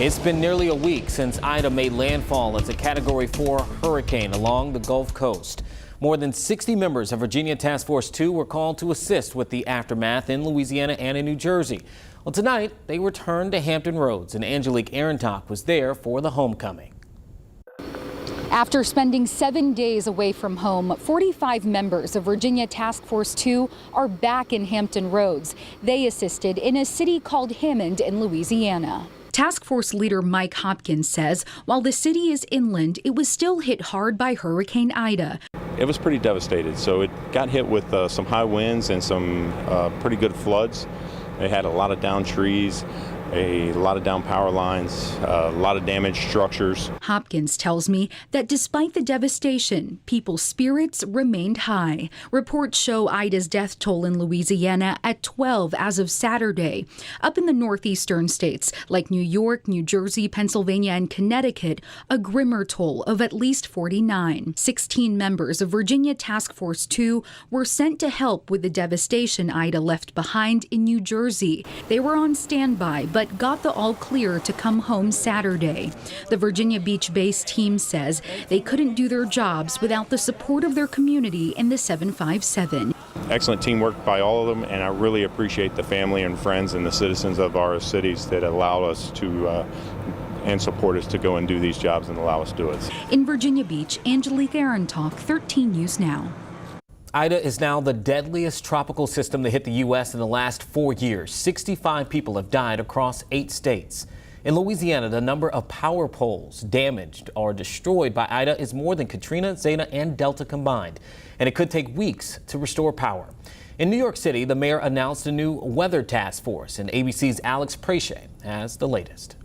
It's been nearly a week since Ida made landfall as a Category 4 hurricane along the Gulf Coast. More than 60 members of Virginia Task Force 2 were called to assist with the aftermath in Louisiana and in New Jersey. Well, tonight they returned to Hampton Roads, and Angelique Arentock was there for the homecoming. After spending 7 days away from home, 45 members of Virginia Task Force 2 are back in Hampton Roads. They assisted in a city called Hammond in Louisiana. Task Force leader Mike Hopkins says while the city is inland, it was still hit hard by Hurricane Ida. It was pretty devastated. So it got hit with some high winds and some pretty good floods. They had a lot of downed trees, a lot of down power lines, a lot of damaged structures. Hopkins tells me that despite the devastation, people's spirits remained high. Reports show Ida's death toll in Louisiana at 12 as of Saturday. Up in the northeastern states like New York, New Jersey, Pennsylvania, and Connecticut, a grimmer toll of at least 49. 16 members of Virginia Task Force 2 were sent to help with the devastation Ida left behind in New Jersey. They were on standby, but got the all clear to come home Saturday. The Virginia Beach-based team says they couldn't do their jobs without the support of their community in the 757. Excellent teamwork by all of them, and I really appreciate the family and friends and the citizens of our cities that allow us to and support us to go and do these jobs and allow us to do it. In Virginia Beach, Angelique Arentock, 13 News Now. Ida is now the deadliest tropical system to hit the U.S. in the last 4 years. 65 people have died across 8 states. In Louisiana, the number of power poles damaged or destroyed by Ida is more than Katrina, Zeta, and Delta combined, and it could take weeks to restore power. In New York City, the mayor announced a new weather task force, and ABC's Alex Preche has the latest.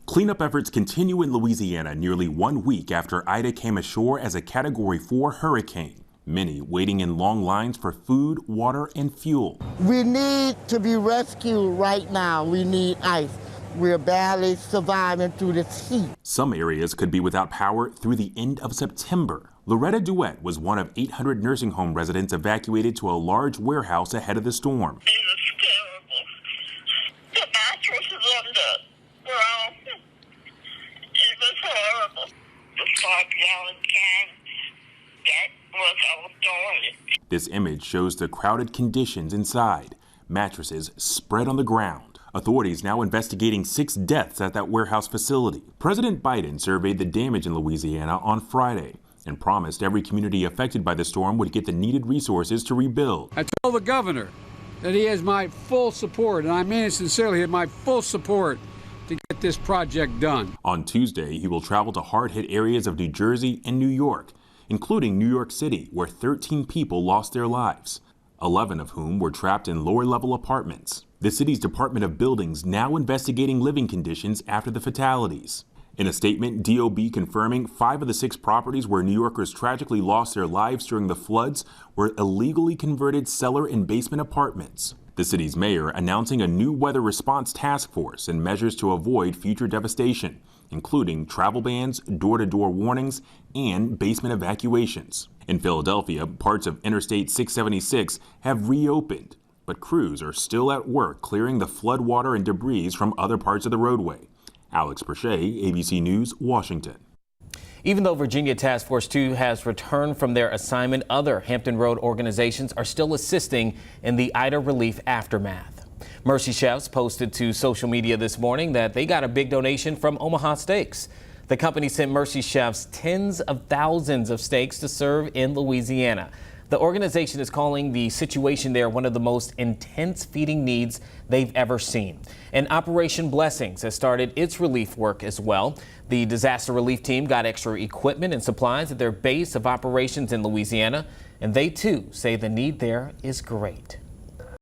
Cleanup efforts continue in Louisiana nearly 1 week after Ida came ashore as a Category 4 hurricane. Many waiting in long lines for food, water, and fuel. We need to be rescued right now. We need ice. We're barely surviving through this heat. Some areas could be without power through the end of September. Loretta Duet was one of 800 nursing home residents evacuated to a large warehouse ahead of the storm. It was terrible. The mattress is on the ground. It was horrible. The 5-gallon can, that was our toilet. This image shows the crowded conditions inside. Mattresses spread on the ground. Authorities now investigating 6 deaths at that warehouse facility. President Biden surveyed the damage in Louisiana on Friday and promised every community affected by the storm would get the needed resources to rebuild. I told the governor that he has my full support, and I mean it sincerely, he has my full support to get this project done. On Tuesday, he will travel to hard-hit areas of New Jersey and New York, including New York City, where 13 people lost their lives, 11 of whom were trapped in lower-level apartments. The city's Department of Buildings now investigating living conditions after the fatalities. In a statement, DOB confirming 5 of the 6 properties where New Yorkers tragically lost their lives during the floods were illegally converted cellar and basement apartments. The city's mayor announcing a new weather response task force and measures to avoid future devastation, including travel bans, door-to-door warnings, and basement evacuations. In Philadelphia, parts of Interstate 676 have reopened, but crews are still at work clearing the floodwater and debris from other parts of the roadway. Alex Preche, ABC News, Washington. Even though Virginia Task Force 2 has returned from their assignment, other Hampton Road organizations are still assisting in the Ida relief aftermath. Mercy Chefs posted to social media this morning that they got a big donation from Omaha Steaks. The company sent Mercy Chefs tens of thousands of steaks to serve in Louisiana. The organization is calling the situation there one of the most intense feeding needs they've ever seen. And Operation Blessings has started its relief work as well. The disaster relief team got extra equipment and supplies at their base of operations in Louisiana, and they too say the need there is great.